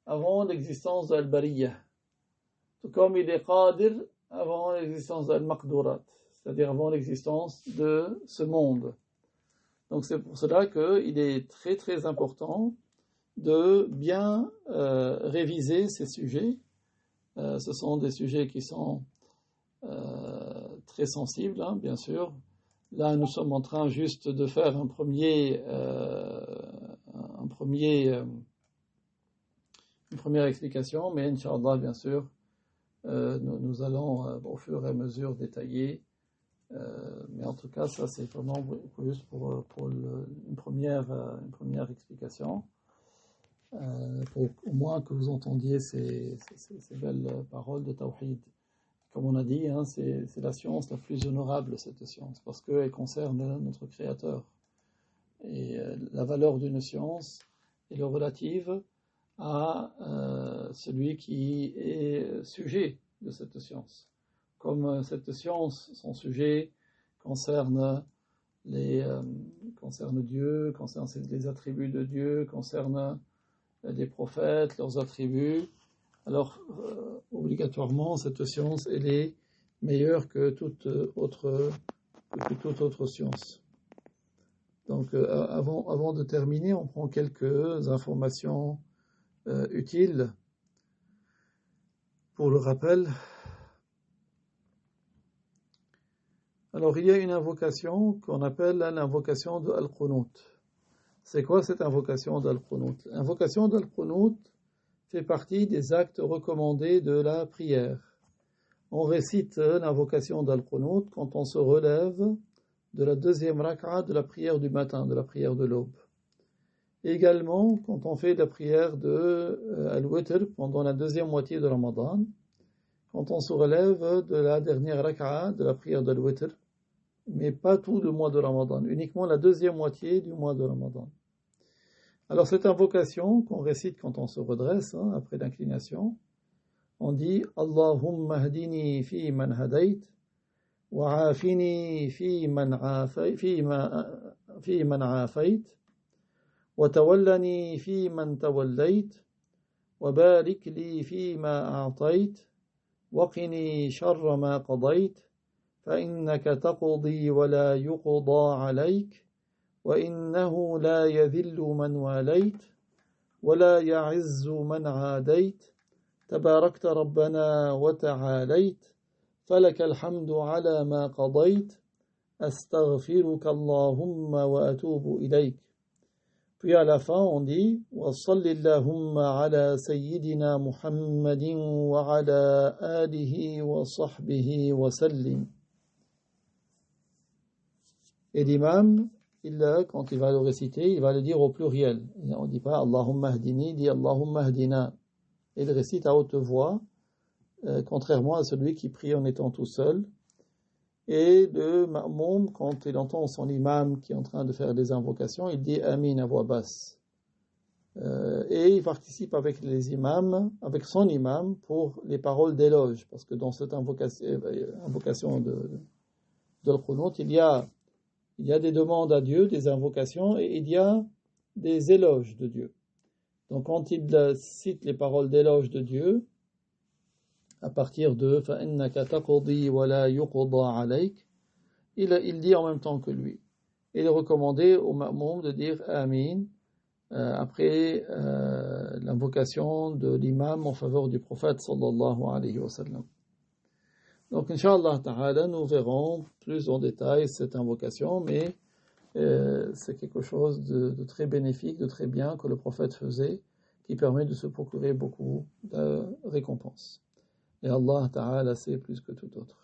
Speaker 1: avant l'existence d'Al-Bariyah. Tout comme il est qadir avant l'existence d'Al-Maqdurat, c'est-à-dire avant l'existence de ce monde. Donc c'est pour cela qu'il est très très important de bien réviser ces sujets. Ce sont des sujets qui sont très sensibles, hein, bien sûr. Là, nous sommes en train juste de faire une première explication, mais Inch'Allah, bien sûr, nous allons au fur et à mesure détailler. Mais en tout cas, ça c'est vraiment juste pour une première explication, pour au moins que vous entendiez ces belles paroles de Tawhid. Comme on a dit, hein, c'est la science la plus honorable, cette science, parce qu'elle concerne notre Créateur. Et la valeur d'une science est relative à celui qui est sujet de cette science. Comme cette science, son sujet concerne Dieu, concerne les attributs de Dieu, concerne les prophètes, leurs attributs, alors obligatoirement cette science elle est meilleure que toute autre science. Donc avant de terminer, on prend quelques informations utiles pour le rappel. Alors il y a une invocation qu'on appelle l'invocation de Al-Qunut. C'est quoi cette invocation d'Al-Qunut? L'invocation d'Al-Qunut fait partie des actes recommandés de la prière. On récite l'invocation d'Al-Qunut quand on se relève de la deuxième rak'a de la prière du matin, de la prière de l'aube. Également, quand on fait la prière de Al-Witr pendant la deuxième moitié de Ramadan, quand on se relève de la dernière rak'a de la prière de Al-Witr, mais pas tout le mois de Ramadan, uniquement la deuxième moitié du mois de Ramadan. Alors cette invocation qu'on récite quand on se redresse, hein, après l'inclination, on dit Allahumma hdini fi man hadayt wa afini fi man afayt wa tawallani fi man tawallayt wa barik li fi ma a'tayt wa qini sharra ma qadayt fa innaka taqdi wa la yuqda alayk وإنه لا يذل من واليت ولا يعز من عاديت تباركت ربنا وتعاليت فلك الحمد على ما قضيت أستغفرك اللهم وأتوب إليك. Puis à la fin on dit وصل اللهم على سيدنا محمد وعلى آله وصحبه وسلم. Et l'imam quand il va le réciter, il va le dire au pluriel. On ne dit pas Allahumma hdini, il dit Allahumma hdina. Il récite à haute voix, contrairement à celui qui prie en étant tout seul. Et le ma'moum, quand il entend son imam qui est en train de faire des invocations, il dit Amin à voix basse. Et il participe avec les imams, avec son imam, pour les paroles d'éloge. Parce que dans cette invocation de l'Qunut, il y a des demandes à Dieu, des invocations, et il y a des éloges de Dieu. Donc quand il cite les paroles d'éloge de Dieu, à partir de فَإِنَّكَ تَقْضِي وَلَا يُقْضَى عَلَيْكَ, il dit en même temps que lui. Il est recommandé au ma'moum de dire Amin après l'invocation de l'imam en faveur du prophète sallallahu alayhi wa sallam. Donc, Inch'Allah Ta'ala, nous verrons plus en détail cette invocation, mais c'est quelque chose de très bénéfique, de très bien que le prophète faisait. qui permet de se procurer beaucoup de récompenses. Et Allah Ta'ala sait plus que tout autre.